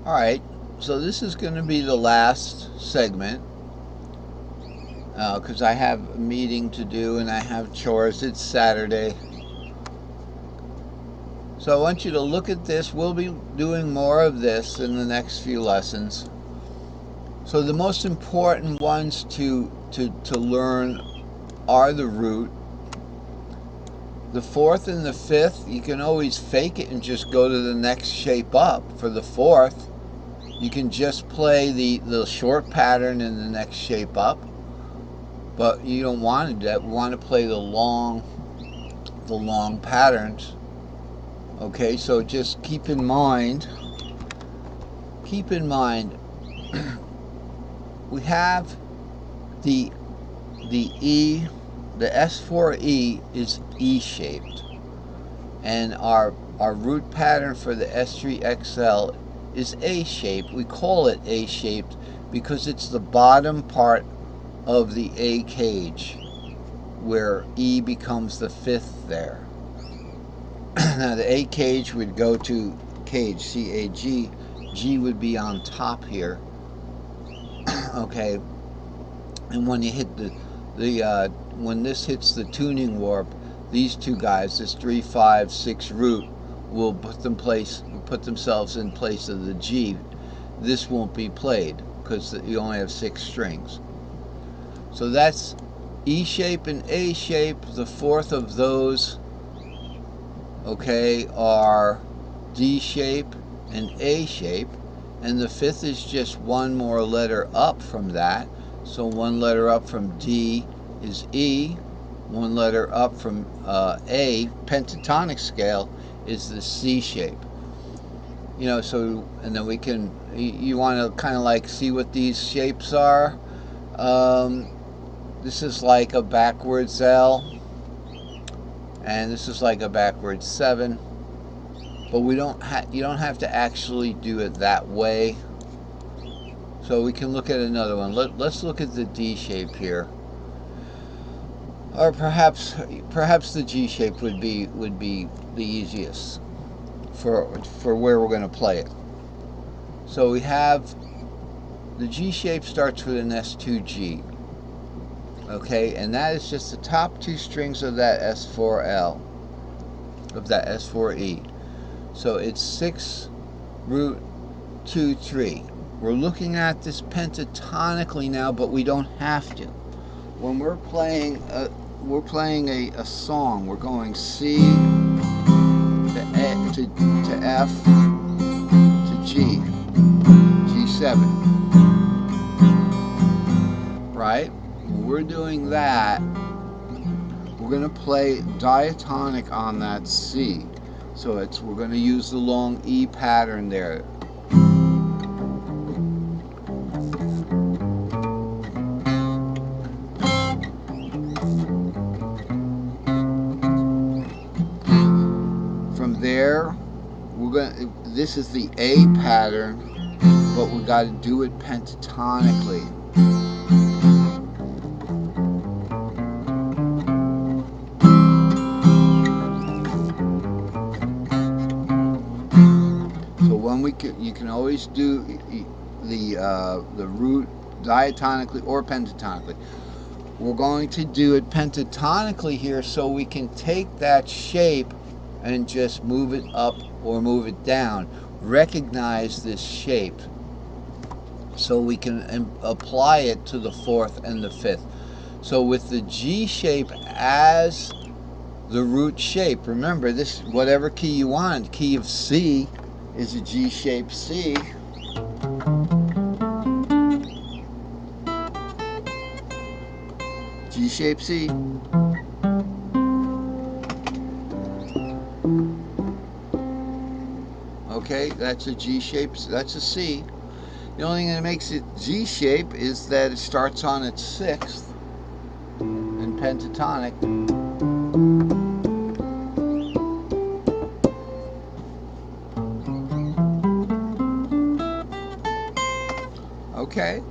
Alright, so this is going to be the last segment because I have a meeting to do and I have chores. It's Saturday. So I want you to look at this. We'll be doing more of this in the next few lessons. So the most important ones to learn are the root. The fourth and the fifth, you can always fake it and just go to the next shape up. For the fourth, you can just play the short pattern in the next shape up, but you don't want to do that. We want to play the long patterns. Okay, so just keep in mind we have the E, the S4E is E shaped, and our root pattern for the S3XL is A shaped. We call it A shaped because it's the bottom part of the A cage where E becomes the fifth there. Now the A cage would go to cage, C-A-G. G would be on top here. Okay, and when you hit when this hits the tuning warp, these two guys, this 3, 5, 6 root, will put themselves in place of the G. This won't be played because you only have 6 strings. So that's E shape and A shape. The fourth of those, okay, are D shape and A shape, and the fifth is just one more letter up from that. So one letter up from D is E, one letter up from A, pentatonic scale, is the C shape. You know, so, and then we can, you want to kind of like see what these shapes are. This is like a backwards L, and this is like a backwards 7. But you don't have to actually do it that way. So we can look at another one. Let's look at the D shape here, or perhaps the G shape would be the easiest for where we're going to play it. So we have the G shape starts with an S2G. Okay, and that is just the top 2 strings of that S4L, of that S4E. So it's 6 root 2, 3. We're looking at this pentatonically now, but we don't have to. When we're playing a song, we're going C to F to G, G7, right? When we're doing that, we're going to play diatonic on that C. So we're going to use the long E pattern there. From there, this is the A pattern, but we got to do it pentatonically. So you can always do the root diatonically or pentatonically. We're going to do it pentatonically here, so we can take that shape and just move it up or move it down. Recognize this shape so we can apply it to the fourth and the fifth. So with the G shape as the root shape, remember this, whatever key you want, key of C is a G shape C. G shape C. Okay, that's a G shape, that's a C. The only thing that makes it G shape is that it starts on its 6th in pentatonic. Okay,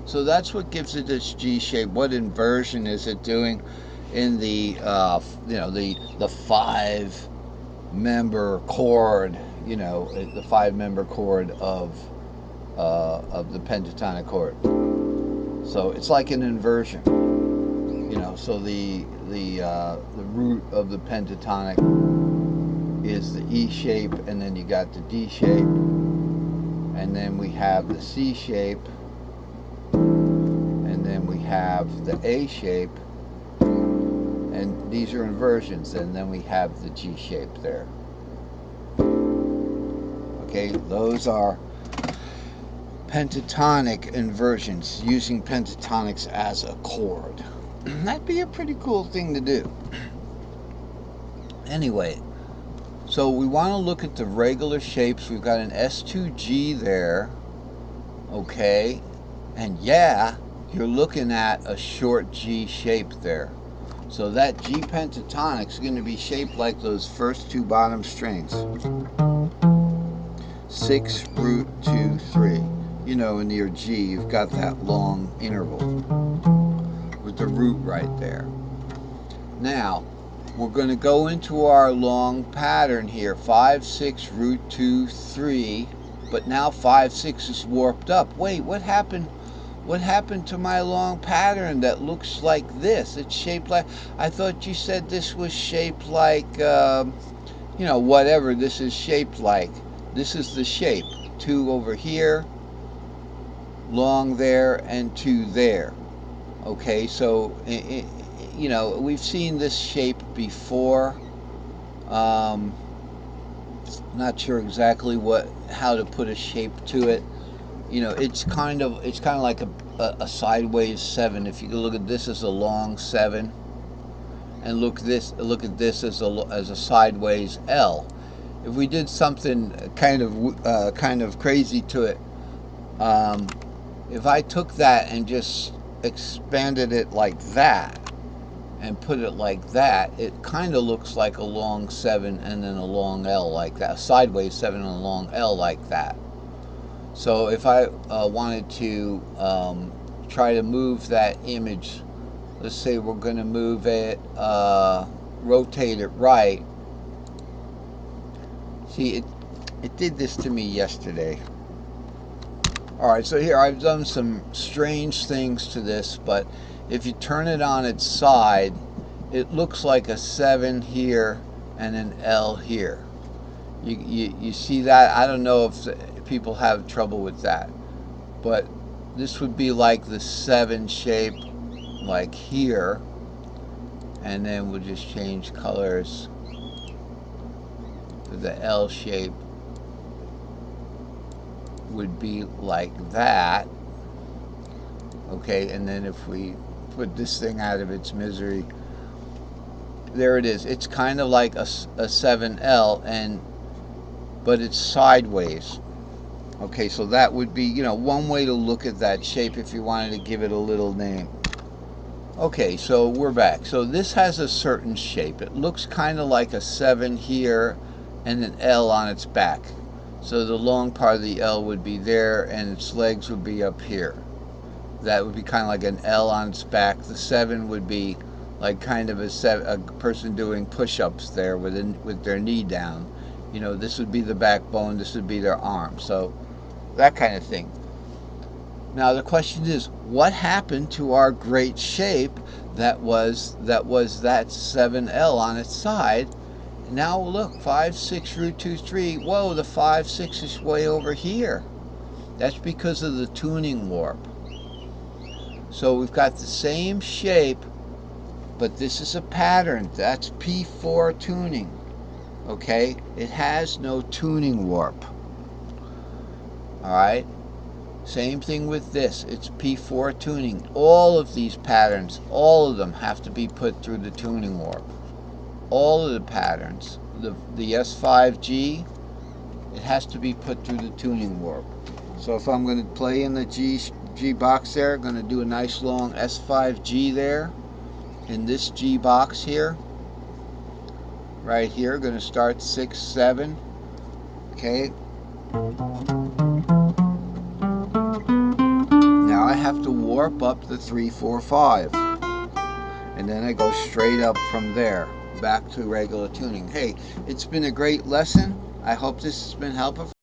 so that's what gives it this G shape. What inversion is it doing in the the 5-member chord? You know, the 5-member chord of of the pentatonic chord. So it's like an inversion, you know. So the root of the pentatonic is the E shape, and then you got the D shape, and then we have the C shape, and then we have the A shape, and these are inversions, and then we have the G shape there. Okay, those are pentatonic inversions, using pentatonics as a chord. That'd be a pretty cool thing to do. Anyway, so we want to look at the regular shapes. We've got an S2G there, okay, and yeah, you're looking at a short G shape there. So that G pentatonic is going to be shaped like those first two bottom strings. 6 root 2 3. You know, in your G, you've got that long interval with the root right there. Now, we're going to go into our long pattern here. 5 6 root 2 3. But now 5 6 is warped up. Wait, what happened? What happened to my long pattern that looks like this? It's shaped like, I thought you said this was shaped like, you know, whatever this is shaped like. This is the shape. 2 over here, long there, and 2 there. Okay, so, you know, we've seen this shape before. Not sure exactly how to put a shape to it. You know, it's kind of like a sideways 7. If you look at this as a long 7, and look at this as a sideways L. If we did something kind of crazy to it, if I took that and just expanded it like that and put it like that, it kind of looks like a long 7 and then a long L like that, a sideways 7 and a long L like that. So if I wanted to try to move that image, let's say we're going to move it, rotate it right. See, it did this to me yesterday. Alright, so here I've done some strange things to this, but if you turn it on its side, it looks like a 7 here and an L here. You see that? I don't know if people have trouble with that, but this would be like the 7 shape, like here, and then we'll just change colors to the L shape. Would be like that. Okay, and then if we put this thing out of its misery, there it is. It's kind of like a 7L, but it's sideways. Okay, so that would be, you know, one way to look at that shape if you wanted to give it a little name. Okay, so we're back. So this has a certain shape. It looks kind of like a 7 here and an L on its back. So the long part of the L would be there and its legs would be up here. That would be kind of like an L on its back. The 7 would be like kind of a person doing push-ups there with their knee down. You know, this would be the backbone, this would be their arm. So that kind of thing. Now the question is, what happened to our great shape that was that 7L on its side? Now look, 5 6 root 2 3. Whoa, the 5 6 is way over here. That's because of the tuning warp. So we've got the same shape, but this is a pattern. That's P4 tuning. Okay, it has no tuning warp. All right. Same thing with this. It's P4 tuning. All of these patterns, all of them have to be put through the tuning warp. All of the patterns. The S5G, it has to be put through the tuning warp. So if I'm going to play in the G box there, I'm going to do a nice long S5G there. In this G box here, right here, going to start 6 7. Okay. Now I have to warp up the 3 4 5, and then I go straight up from there back to regular tuning. Hey, it's been a great lesson. I hope this has been helpful.